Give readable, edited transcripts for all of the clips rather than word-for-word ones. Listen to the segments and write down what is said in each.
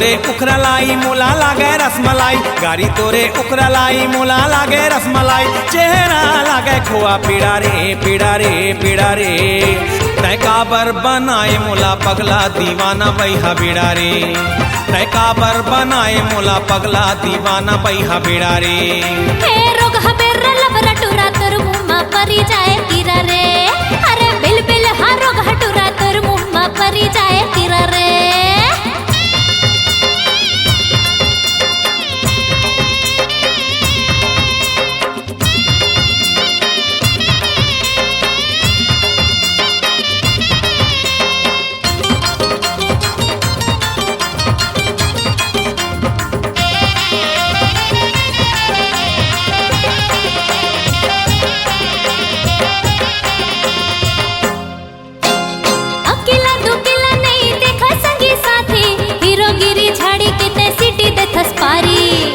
तोरे उखरा लाई मोला लागे रसमलाई, गाड़ी तोरे उखरा लाई मोला लागे रसमलाई, चेहरा लागे खोआ पीड़ा रे पीड़ा रे पीड़ा रे, तय काबर बनाए मोला पगला दीवाना बैहा बीड़ा रे, तय काबर बनाए मोला पगला दीवाना बैहा बीड़ा रे। हे रोग हबेर लबरा टुरा तोर मुम्मा परी जाए किरा रे, अरे बिल बिल हा रोग हटुरा तोर मुम्मा परी जाए किरा रे।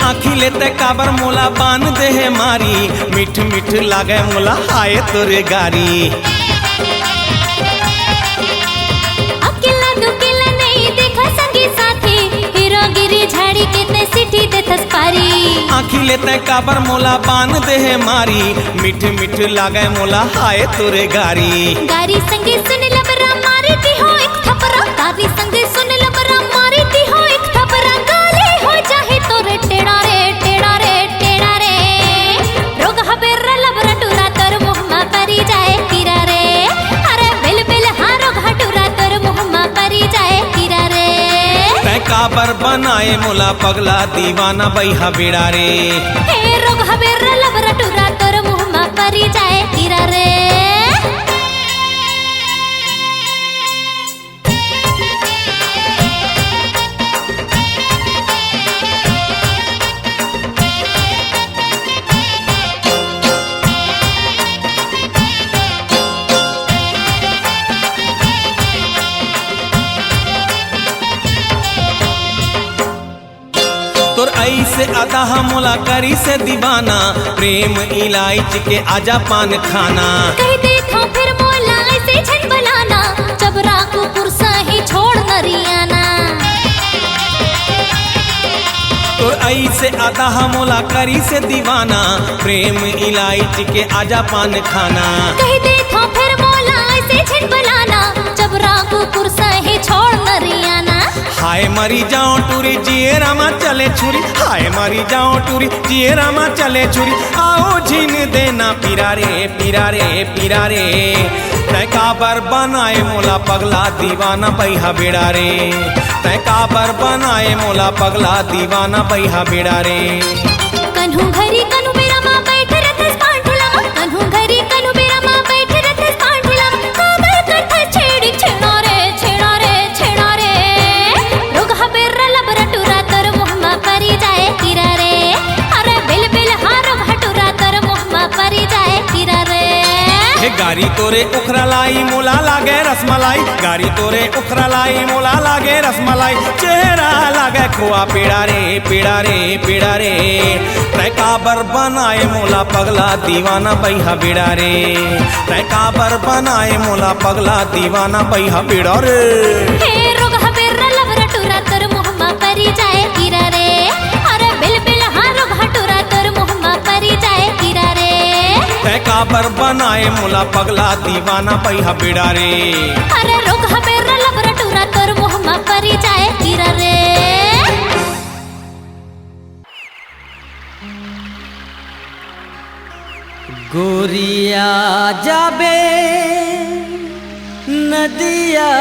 आखिले ते काबर मोला बान दे है मारी, मिठ मिठ लागे मोला आए तोरे गारी। अकेला दुकेला नहीं देखा संगी साथी, हीरोगिरी झाड़ी कितने सिटी दे थसपारी। आखिले ते काबर मोला बान दे है मारी, मिठ मिठ लागे मोला आए तोरे गारी। गारी संगी सुन लबरा मारी दी हो एक थपरा, गारी संगी सुन लबरा मारी दी हो एक थपरा, गाली हो जाहे तोरे टेढ़ा रे टेढ़ा रे टेढ़ा रे। रोग हबेर लबरा टुरा तोर मुहम्मा परी जाए किरा रे, अरे बिल बिल हा रोग हटुरा तोर मुहम्मा परी जाए किरा रे। तय काबर बनाए मोला पगला दीवाना बैहा बीड़ा रे। हे रोग हबेर लबरा टुरा तोर मुहम्मा परी जाए किरा रे। तोर ऐसे अदा मोला करी से दीवाना, प्रेम इलायची के आजा पान खाना। कह देखो फिर मोला ऐसे छन बनाना, जबरा को पुरसा ही छोड़ नरियाना। तोर ऐसे अदा मोला करी से दीवाना, प्रेम इलायची के आजा पान खाना। कह देखो फिर मोला ऐसे छन बनाना, जबरा को पुरसा ही छोड़ नरियाना। हाय मरी जाओ टूरी जिए रामा चले छुरी, हाय मरी जाओ टूरी जिए रामा चले छुरी, आओ झीन देना पीरा रे पीरा रे पीरा रे। तय काबर बनाए मोला पगला दीवाना बैहा बीड़ा रे, तय काबर बनाए मोला पगला दीवाना बैहा बीड़ा रे। कन्हू घरी कन्हू बेरा माँ बैठ रथस पांठला, कन्हू घरी कन्हू बेरा माँ बैठ रथस पांठला, काबर कथा छेड़ी छेड़ा रे छेड़ा रे छेड़ा रे। रोग हबेर लबरा टुरा तोर मुहम्मा परी जाए किरा रे, अरे बिल बिल हा रोग हटुरा तोर मुहम्मा परी जाए किरा रे। हे गाड़ी तोरे उखरा लाई मोला लागे रसमलाई, गाड़ी तोरे उखरा लाई मोला लागे रसमलाई, चेहरा लागे खोआ पीड़ा रे पीड़ा रे पीड़ा रे। तय काबर बनाए मोला पगला दीवाना बैहा बीड़ा रे, तय काबर बनाए मोला पगला दीवाना बैहा बीड़ा रे। हे रोग हबेर लबरा टुरा तोर मुहम्मा परी जाए किरा रे, अरे बिल बिल हा रोग हटुरा तोर मुहम्मा परी जाए किरा रे। तय काबर बनाए मोला पगला दीवाना बैहा बीड़ा रे, अरे रोग हबेर लबरा टुरा तोर मुहम्मा परी जाए किरा रे। गोरिया जाबे नदिया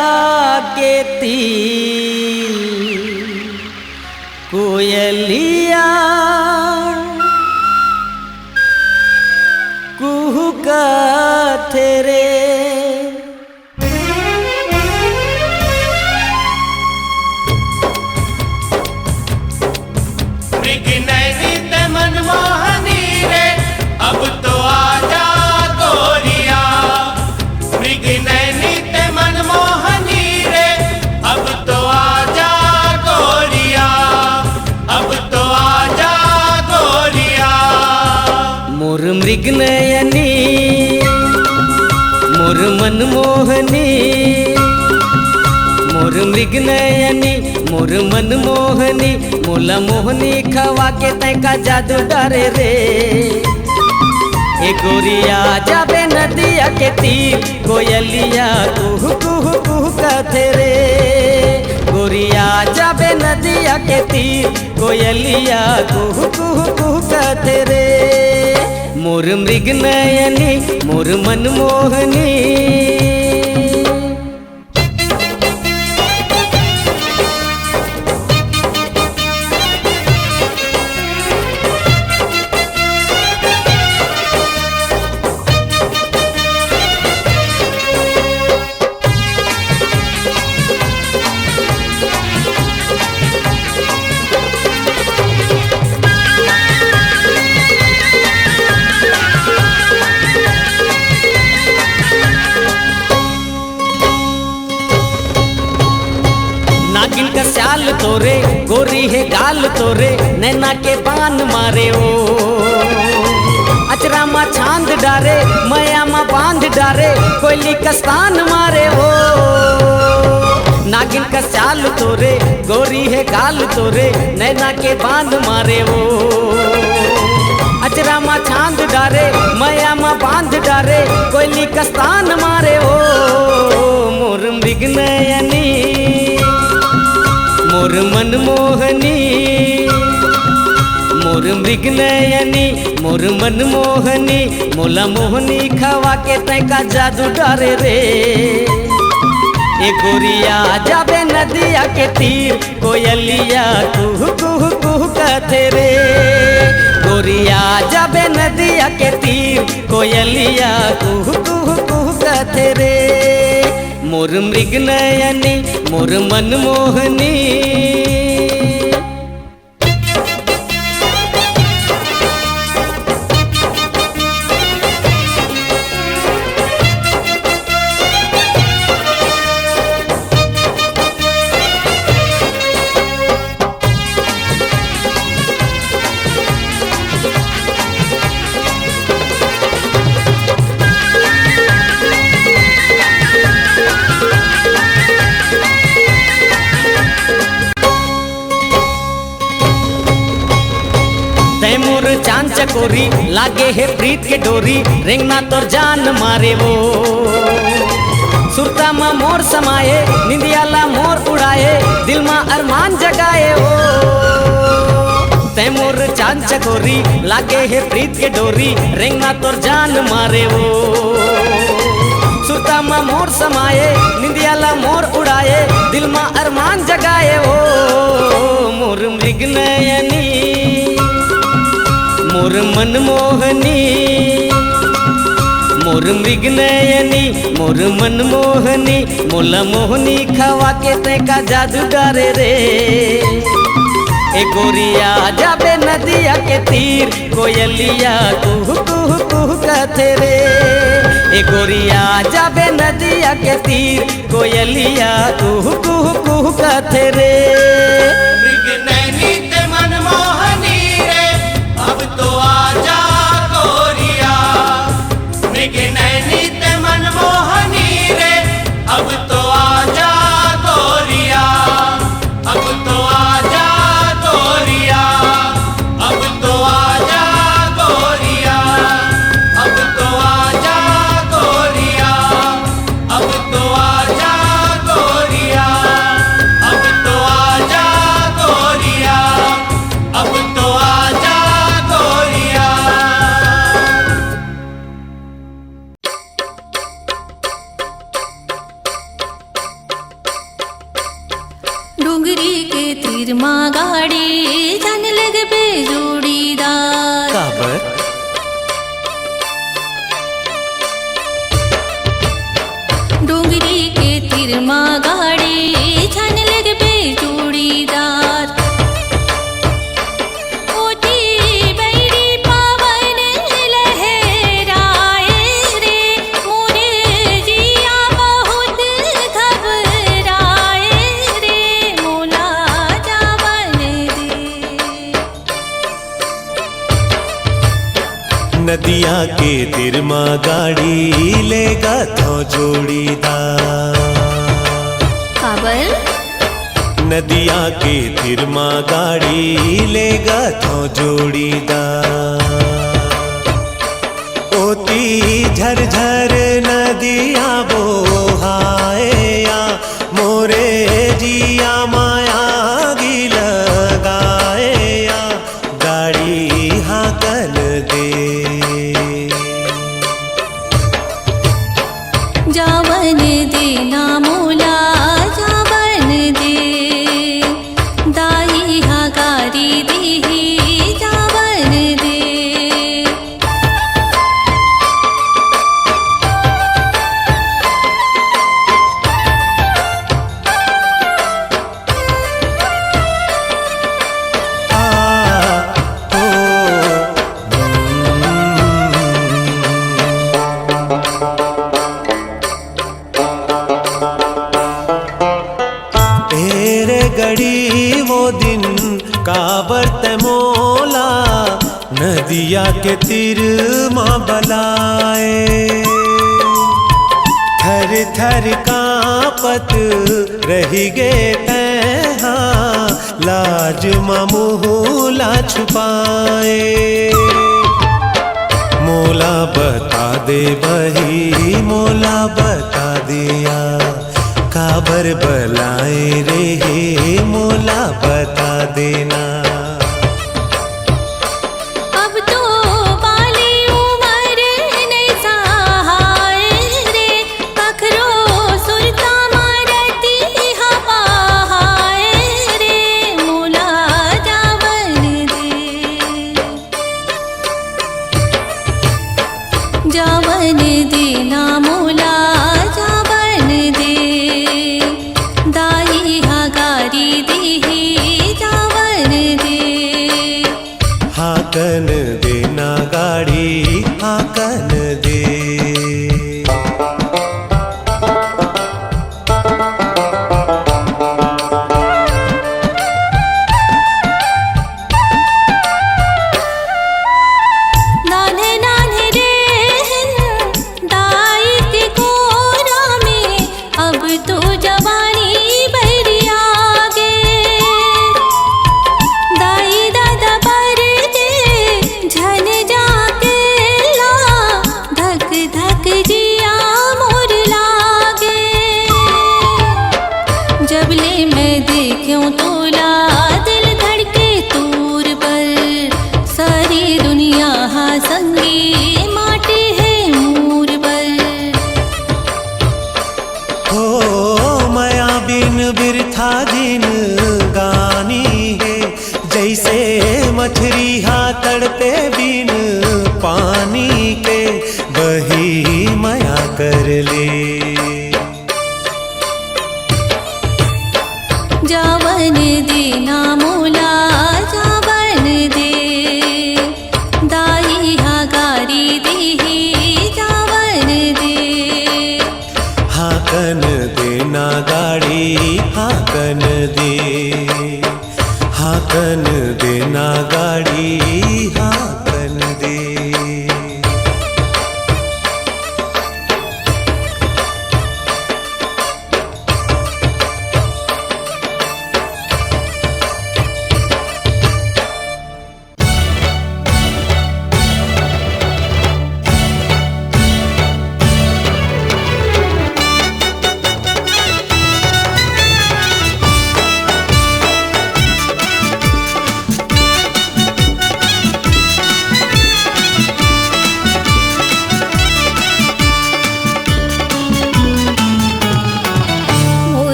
के तीर, कोयलिया कुहुका तेरे। मनमोहनी रे अब तो आजा गोरिया, मृग नैनी ते मनमोहनी रे अब तो आजा गोरिया, अब तो आजा गोरिया। मोर मृग नयनी मोर मनमोहनी, मोर मोर मृग नयनी मोर मनमोहनी मोला मोहनी खवा के तैका जादू डरे रे। ए गोरिया जाबे नदिया के तीर कोयलिया कुहू कुहू कुहू कहते रे। गोरिया जाबे नदिया के तीर कोयलिया कुहू कुहू कुहू कहते रे। मोर मृग नयनी मोर मनमोहनी। नागिन का स्याल तोरे गोरी है गाल तोरे नैना के बान मारे ओ। अचरा मा छांद डारे मया मा बांध डारे कोयली का स्थान मारे ओ। नागिन का स्याल तोरे गोरी है गाल तोरे नैना के बांध मारे ओ। अचरा मा छांद डारे मया मा बांध डारे कोयली का स्थान मारे ओ। मोर मृग नयनी मोर मनमोहनी मोर मृग नयनी मोर मनमोहनी मोला मोहनी खवा के तैका जादू डरे रे। ए गोरिया जाबे नदिया के तीर कोयलिया कुहू कुहू कुहू कहते रे। गोरिया जाबे नदिया के तीर कोयलिया कुहू कुहू कुहू कहते रे। मोर मृग नयनी मोर मनमोहनी। तैमूर चांद चकोरी लागे है प्रीत के डोरी रेंगना तोर जान मारे वो। सुरता मा मोर समाये निंदियाला मोर उड़ाए दिल मा अरमान जगाए ओ। तैमूर चांद चकोरी लागे है प्रीत के डोरी रेंगना तोर जान मारे वो। सुरता मा मोर समाये निंदियाला मोर उड़ाए दिल मा अरमान जगाए ओ। मोर मृग नयनी मोर मनमोहनी मोर मृग नयनी मोर मनमोहनी मोला मोहनी खवा के तैका जादू डरे रे। ए गोरिया जाबे नदिया के तीर कोयलिया कुहू कुहू कुहू कहते रे। ए गोरिया जाबे नदिया के तीर कोयलिया कुहू कुहू कुहू कहते रे। मृग नैनी ते मनमोहनी रे अब तो आजा गोरिया। मृग नैनी ते मनमोहनी रे अब तो आजा गोरिया। अब तो आजा गोरिया। अब तो आजा गोरिया। अब तो आजा गोरिया। अब तो आजा गोरिया। अब तो आजा गोरिया। अब तो आजा गोरिया। डोंगरी के तीर मा गाड़ी जाने लग बे जोड़ीदार। काबर डोंगरी के तीर मा गाड़ी जाने लग बे जोड़ीदार। ओटी बैरी पावन लहराए रे मोरे जिया बहुत घबराए रे मोला जावन दे। नदिया के तिरमा गाड़ी लेगा तो जोड़ीदार। काबर बोल नदिया के तिरमा गाड़ी लेगा तो जोड़ीदार ओती झरझर नदिया बोहाया मोरे जिया माया गी लगाया गाड़ी हाकल दे जावन देना मोला जावन दे दाई हागारी देही जावन दे गड़ी वो दिन काबरत मोला नदिया के तीर माँ बलाए थर थर कांपत रही गे तैहा लाज मामूला छुपाए मोला बता दे वही मोला बता दिया काबर बलाए रे हे मोला बता देना अब तो बाली उमर नहीं सहाय रे पखरो सुरता मारती हवाय रे मोला जावन दे जावन देना मोला जावन दे दाई हागारी देही जावन दे हाकन देना गाड़ी हाकन दे नान्हे नान्हे रेहन दाई के कोरा में अब तो जवानी भरी आगे दाई दादा पर दे झन जाके ला धक धक जिया मोर लागे जबले मैं देखूं तोला दिल धड़के तूर पर सारी दुनिया हा संगी माटी है मूर पर हो माया बिन बिरथा दिन गानी है जैसे मछली हा तड़पे बिन पानी के बही माया कर ले जावन देना मोला जावन दे दाई हागारी देही जावन दे हाकन देना गाड़ी हाकन दे हाकन देना गाड़ी हाकन दे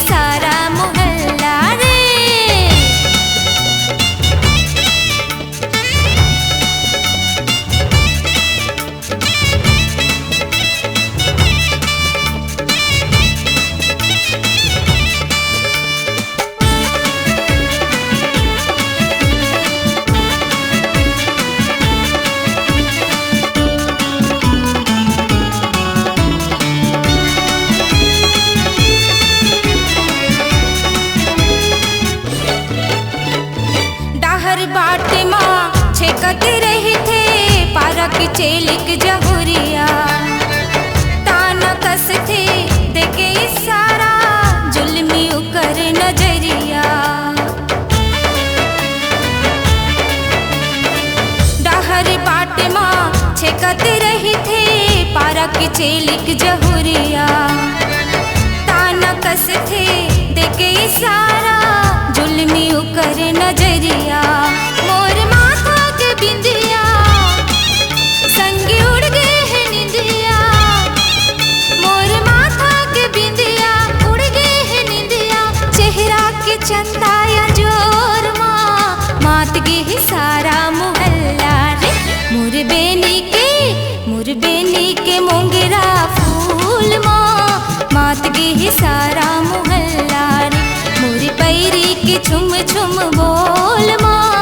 सारा मोहल्ला रे। डाहर बाटे माँ छेकत रही थे पारक चेलिक जहुरिया, ताना कस थे देखे इशारा जुल्मी उकर नजरिया। डाहर बाटे माँ छेकत रही थे पारक चेलिक जहुरिया, ताना कस थे देखे इशारा जुल्मी उकर नजरिया। मोर माथा के बिंदिया संगी उड़ गए है निंदिया, मोर माथा के बिंदिया उड़ गए है निंदिया। चेहरा के चंदाया जोर माँ मात गे सारा मोहल्ला रे। मोर बेनी के मोंगरा फूल माँ मात गे सारा मोहल्ला रे। मोरी पैरी के छुम छुम बोल माँ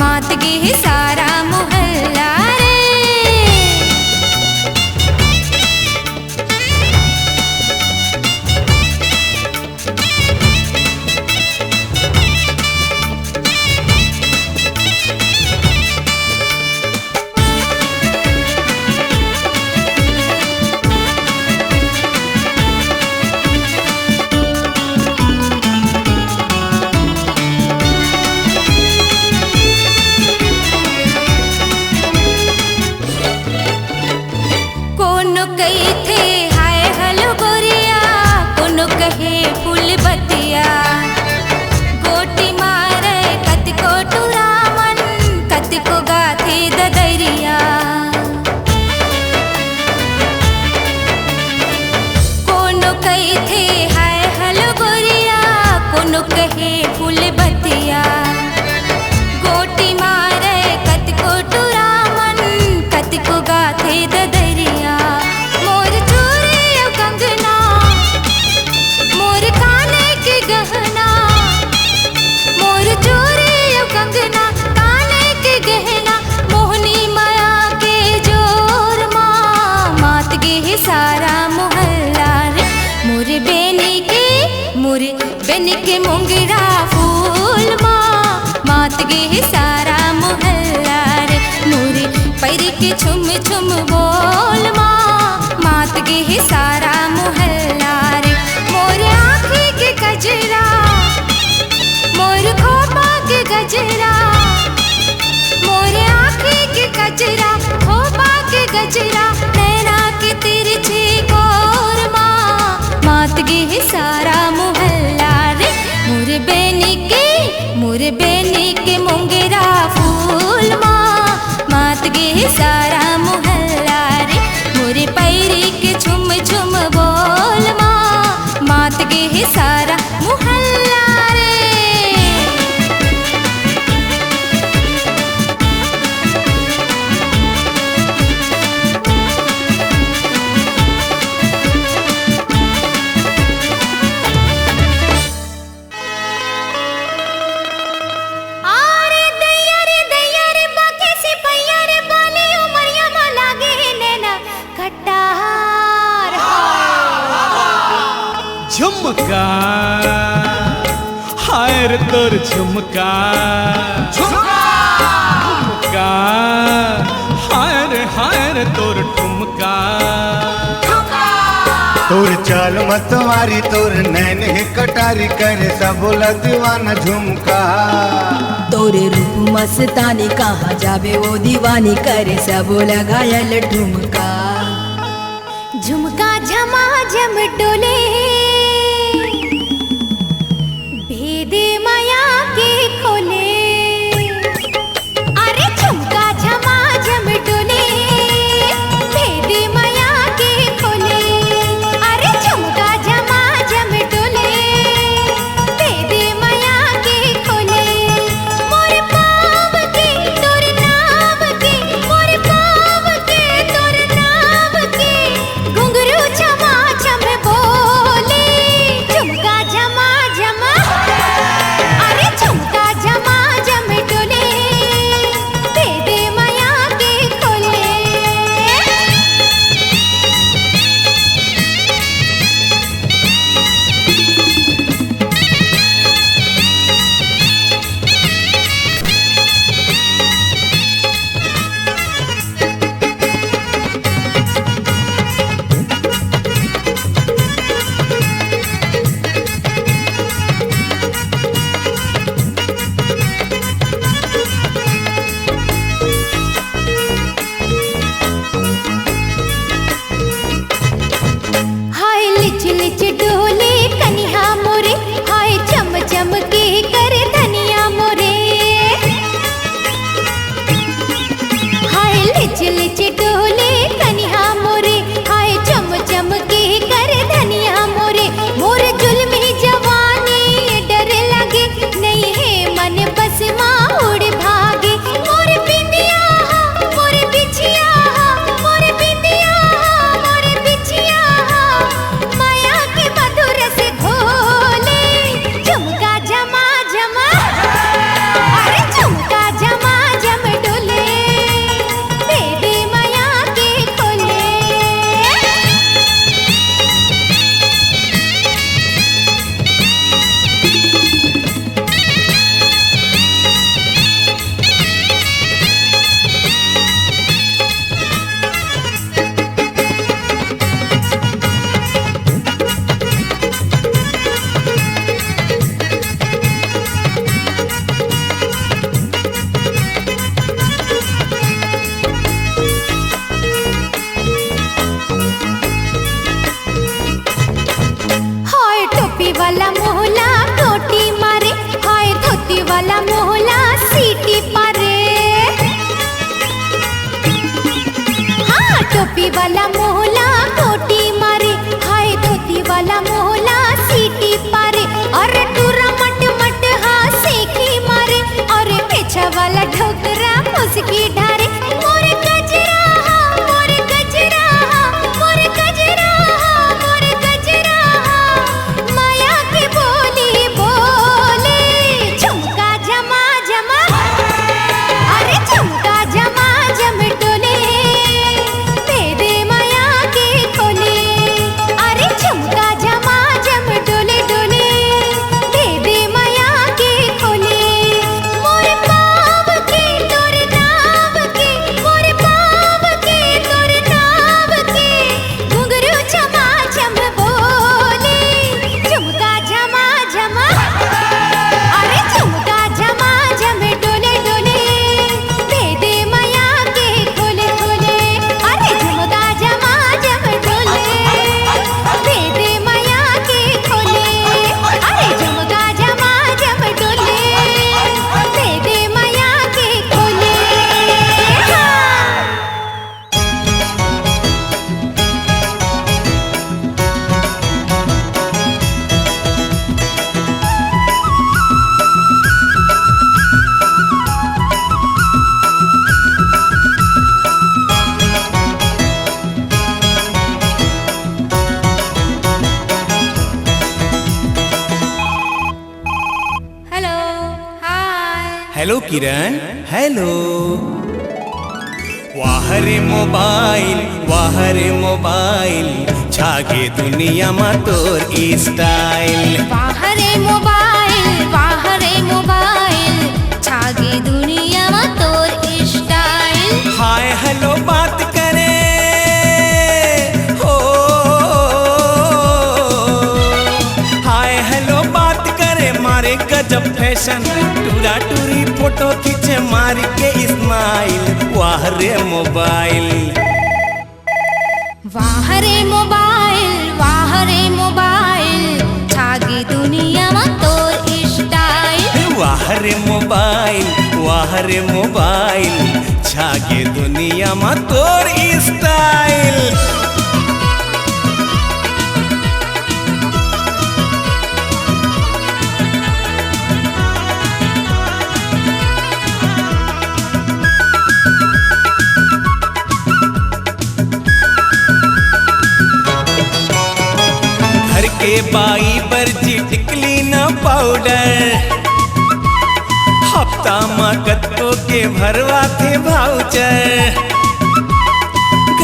मात गे सारा मोहल्ला रे। कोनो कही थे हाय हलो गोरिया, कोनो कहे फूल बतिया। गोटी मारे कतिको टुरामन कतिको गाथे ददरिया। कोनो कही थे हाय हलो गोरिया, कोनो कहे फूल बतिया। गोटी मारे कतिको टुरामन कतिको गाथे ददरिया। मोर चूड़ी और कंगना मोर काने के गहना, मोर चूड़ी और कंगना काने के गहना। मोहनी माया के जोर माँ मात गे सारा मोहल्ला रे। मोर बेनी के मोंगरा फूल माँ मात गे सारा मोहल्ला रे। मोरी पैर के छुम छुम बोल माँ मात गे सारा मोहल्ला रे। मोर आँखी के गजरा मोर खोपा के गजरा, मोर आँखी के गजरा खोपा के गजरा। नैना के तिरछी गोर माँ मात गे सारा मोहल्ला रे। मोर बेनी के मोंगरा फूल माँ मात गे सारा मोहल्ला रे। मोरे पैरी के छुम छुम बोल माँ मात गे सारा मोहल्ला रे। दैया रे बाके सिपैया रे बाले उमरिया में लागे नैना कटार। झुमका हाय रे तोर झुमका, झुमका हाय रे तोर ठुमका। तोर चाल मतवारी तोर नैन है कटारी करे सब दीवाना झुमका। तोरे रूप मस्तानी कहाँ जावे वो दीवानी करे सब लगायल ठुमका। झुमका झमा झम डोले भेदे माया के खोले। अरे झुमका झमा झम डोले भेदे माया के खोले। अरे झुमका झमा झम डोले वाला ठोकरा मुस्की ढारे मोरे गजरा मोरे गजरा मोरे गजरा मोरे गजरा माया की बोली बोले झुमका झमा झमा अरे झुमका झमा झम डोले दे दे माया की खोले अरे झुमका झमा झम डोले डोले दे दे माया की खोले मोरे पाव के तोरे नाव के मोरे पाव के तोरे नाव के घुंघरू झमा झम बोले झुमका झमा झमा अरे झुमका झमा झम डोले डोले दे दे माया के खोले खोले अरे झुमका झमा झम डोले दे दे माया के खोले अरे झुमका झमा झम डोले दे दे माया के खोले हेलो हाय हेलो किरण हेलो वाह रे मोबाइल छागे दुनिया मा तोर स्टाइल बाहरे मोबाइल छागे दुनिया में तोर स्टाइल हाय हेलो बात करे हो हाय हेलो बात करे मारे गजब फैशन टूरा टूरी फोटो खींचे मार के स्माइल वाह रे मोबाइल छागे दुनिया में तोर स्टाइल वाह रे मोबाइल छागे दुनिया मा तोर स्टाइल घर के बाई बर्जी टिकली न पाउडर हफ्ता मा कत्तो के भरवा थे भाउचर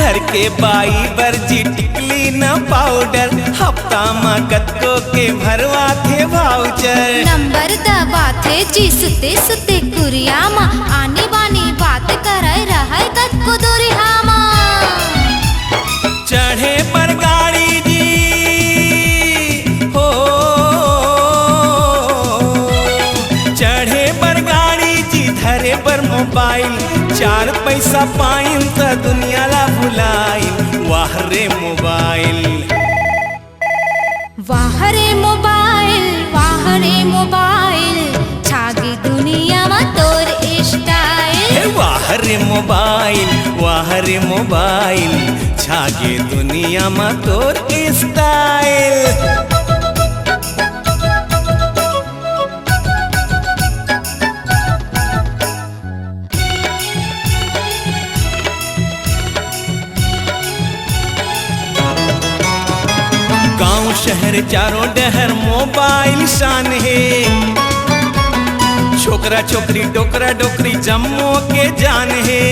घर के बाई बर्जी टिकली न पाउडर हफ्ता मा कत्तो के भरवा थे भाउचर नंबर दबाथे जी सुते सुते कुरियामा आनी बानी बात करे रहे कत को दुरिहामा चढ़े पर गाड़ी जी हो चढ़े पर गाड़ी जी धरे पर मोबाइल 4 पैसा पाइन त दुनिया ला भुलाई वाह रे मोबाइल छागे दुनिया में तोर स्टाइल वाह रे मोबाइल छागे दुनिया मा तोर स्टाइल गांव शहर चारों डहर मोबाइल शान है छोकरा छोकरी डोकरा डोकरी जम्मो के जान है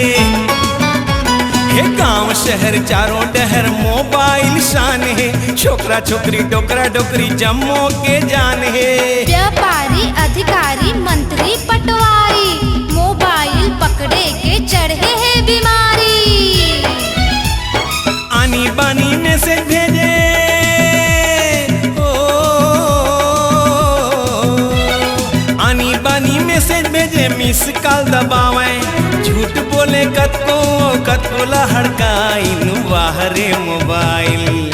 गांव शहर चारों डहर मोबाइल शान है छोकरा छोकरी डोकरा डोकरी जम्मो के जान है व्यापारी अधिकारी मंत्री पटवारी मोबाइल पकड़े के चढ़े है बीमारी आनी बानी मैसेज भेजे आनी बानी मैसेज भेजे मिस कॉल दबावे झूठ बोले कतको ला हड़काइन वाह रे मोबाइल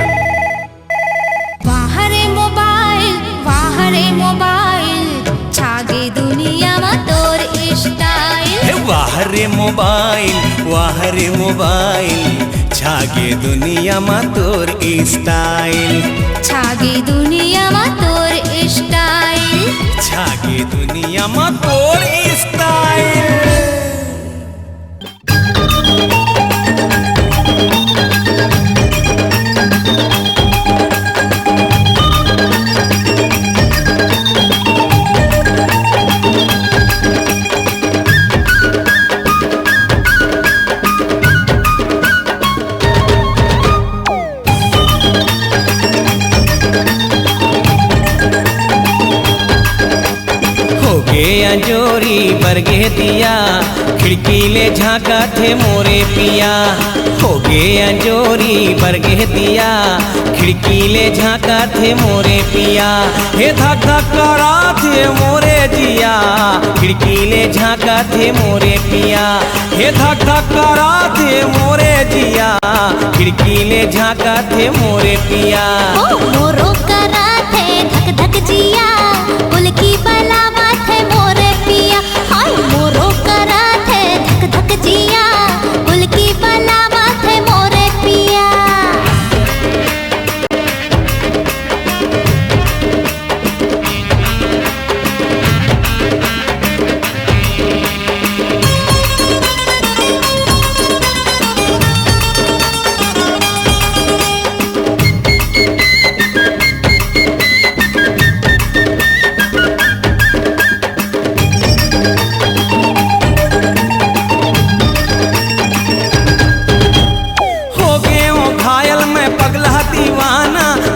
छागे दुनिया में तोर स्टाइल वाह रे मोबाइल छागे दुनिया मा तोर स्टाइल छागे दुनिया में तोर स्टाइल छागे दुनिया मा तोर स्टाइल अंजोरी बरगे दिया, खिड़की ले झांका थे मोरे पिया। हो गे अंजोरी बरगे दिया, खिड़की ले झांका थे मोरे पिया। हे धक धक करा थे मोरे जिया, खिड़की ले झांका थे मोरे पिया। हे धक धक करा थे मोरे जिया, खिड़की ले झांका थे मोरे पिया। ओ मोरो करा थे धक धक जिया, कुल की बलावा थे मोरे पिया। हाय मोरो करा थे धक धक जिया, कुल की बलावा थे मोरे पिया।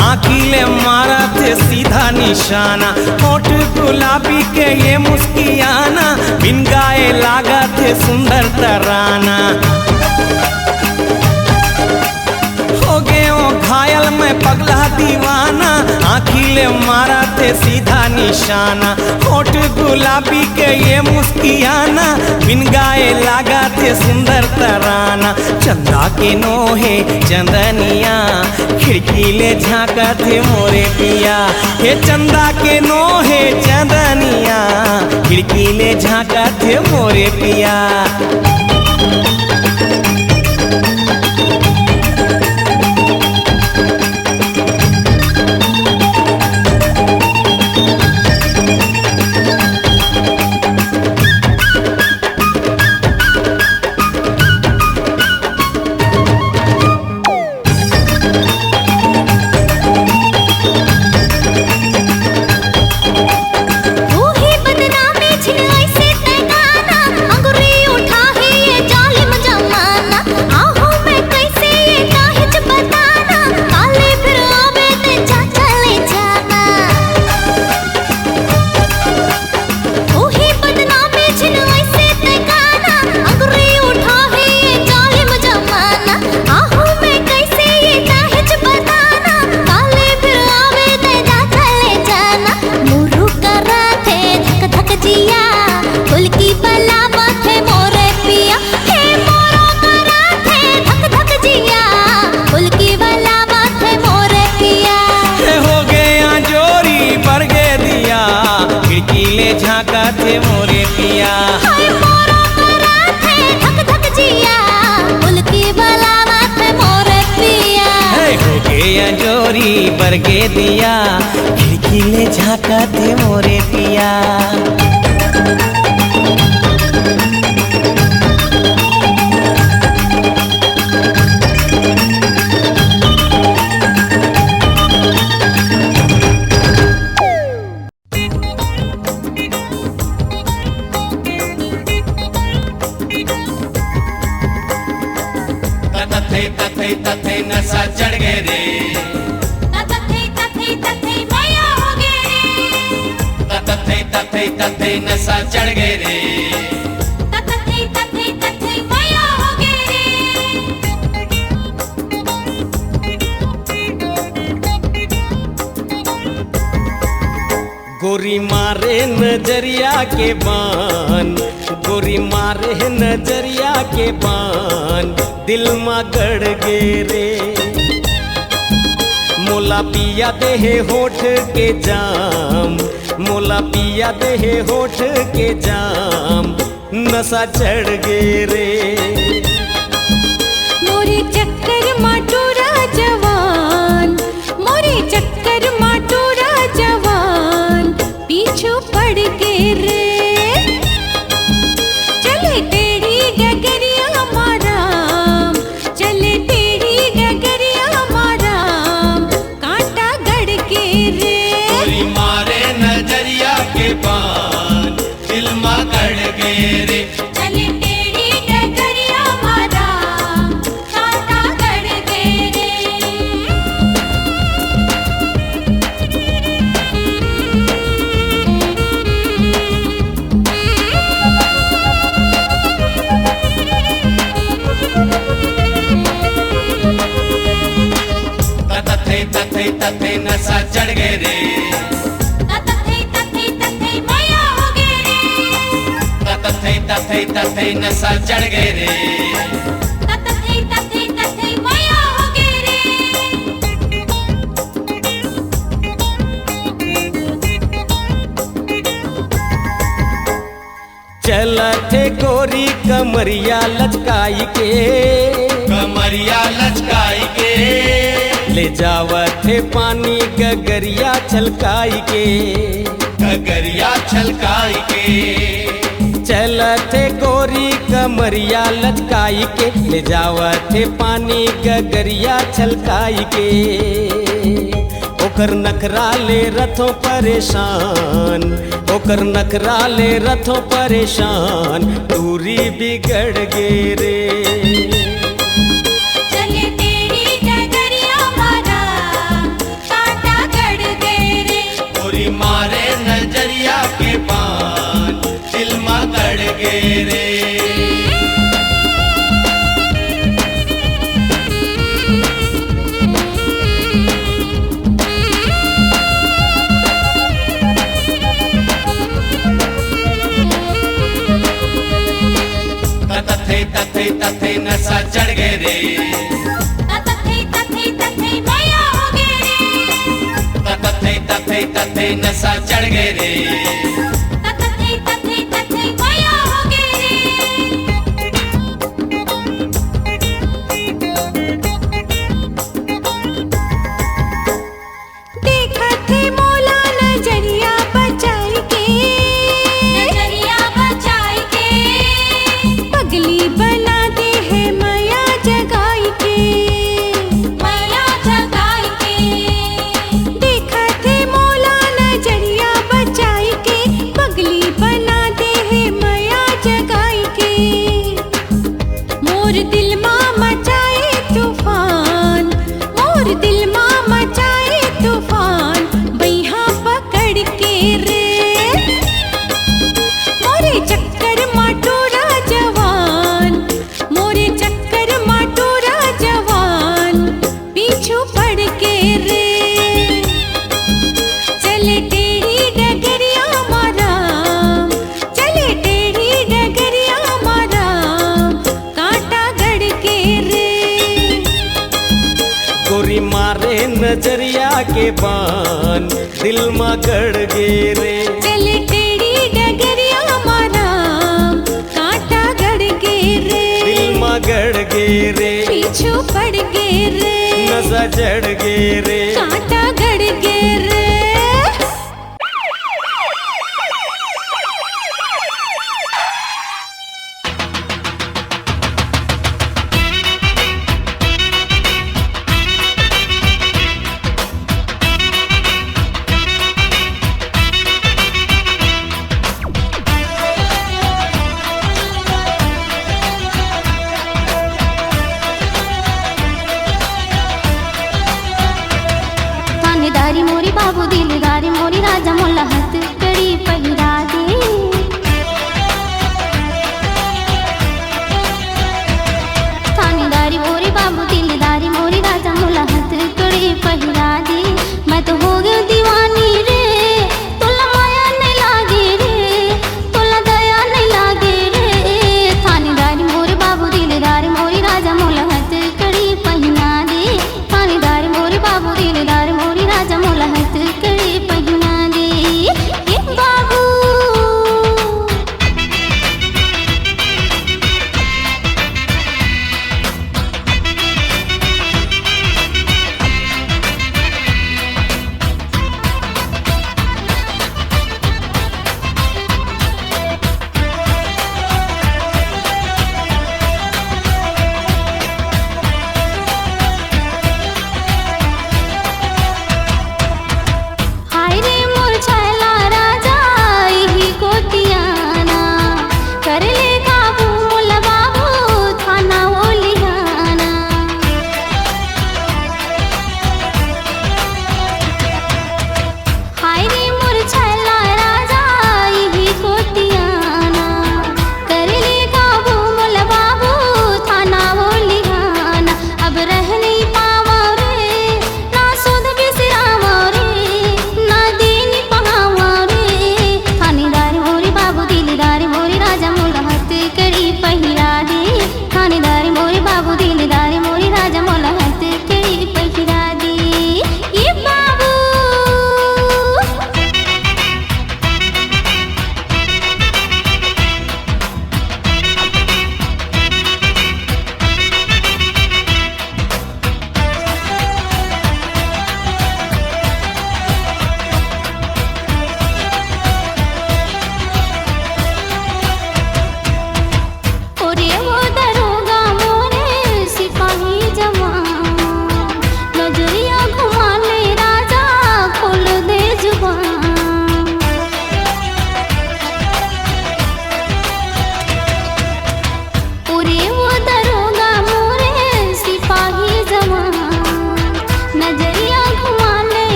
आँखीले मारा थे सीधा निशाना, होठ गुलाबी के ये मुस्कियाना, बिन गाए लागा थे सुंदर तराना। हो गए ओ घायल में पगला दीवाना, आँखीले मारा थे सीधा निशाना, होठ गुलाबी के ये मुस्कियाना, बिन गाए लागा थे सुंदर तराना। चंदा के नोहे चंदनिया, खिड़की ले झांका थे मोरे पिया। हे चंदा के नोहे चंदनिया, खिड़की ले झांका थे मोरे पिया। झांका थे मोरे पिया। हाय मोरो करा थे धक धक जिया, कुल की बलावा थे मोरे पिया। हो गया जोरी बरगे दिया, खिड़की ले झांका थे मोरे पिया। तथे नशा चढ़ गए रे, तथे मैया हो गए रे। तथे नशा चढ़ गए रे, तथे मैया हो गए गोरी मारे नजरिया के बान, गोरी मारे नजरिया के बान, दिल मा गड़ गे रे। मोला पिया देहे होठ के जाम, मोला पिया देहे होठ के जाम, नशा चढ़ गे रे। मोरे चक्कर माटूरा जवान, मोरे चक्कर माटूरा जवान, पीछू पड़ के रे। चले तेरी डगरिया माराम, चले तेरी डगरिया माराम, कांटा गड़ के रे। गोरी मारे नजरिया के बान, दिल मा गड़ गए रे। चले तेरी डगरिया माराम, तथे नशा चढ़ गए रे, तथे मैया हो गे रे, तथे नशा चढ़ गए रे। तथे मैया हो गे रे। चलथे गोरी कमरिया लचकाई के, कमरिया लचकाई के, ले जावथे पानी गगरिया छलकाई के, गगरिया छलकाई के। चलथे गोरी कमरिया लचकाई के, ले जावथे पानी गगरिया छलकाई के। ओकर नखरा ले रथों परेशान, ओकर नखरा ले रथों परेशान, दूरी बिगड़ गे रे। चले तेरी डगरिया मारा कांटा गड़ गए रे। गोरी मारे नजरिया के पान, दिल में गड़ गए रे। तथे नशा चढ़ गए रे, तथे मैया हो गे रे, तथे नशा चढ़ गए रे। तथे मैया हो गे रे। देखत है मोला नजरिया बचाई के, नजरिया बचाई के। पगली बना दे है मैया जगाई के, मैया जगाई के। देखत है मोला नजरिया बचाई के, पगली बना दे है मैया जगाई के। मोर दिल माँ मचाए तूफान, मोर दिल माँ मचाए तूफान, बैहा पकड़ के रे। मोरे चक्कर माटोरा जवान, मोरे चक्कर माटोरा जवान, पीछू पड़ के रे। चले टेढ़ी डगरिया मारा, चले टेढ़ी डगरिया मारा, कांटा गड़ के रे। गोरी मारे नजरिया के बान, दिल में गड़ गे रे। चले टेढ़ी डगरिया मारा कांटा गड़ गे रे। दिल में गड़ गे रे, पीछू पड़ गे रे, नशा चढ़ गे रे। कांटा गड़ गे रे। थानेदारी मोरी बाबू दिलदारी मोरी राजा मोला हथ कड़ी पहिरा दे। थानेदारी मोरी बाबू दिलदारी मोरी राजा मोला हथ कड़ी पहिरा दे। मैं तो हो गई दीवानी रे, तोला माया नहीं लागे रे, तोला दया नहीं लागे रे। थानेदारी मोरी बाबू दिलदारी मोरी राजा मोला हथ कड़ी पहिरा दे। थानेदारी मोरी बाबू दिलदारी मोरी राजा मोला हथ कड़ी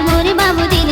मोरे बाबू दिल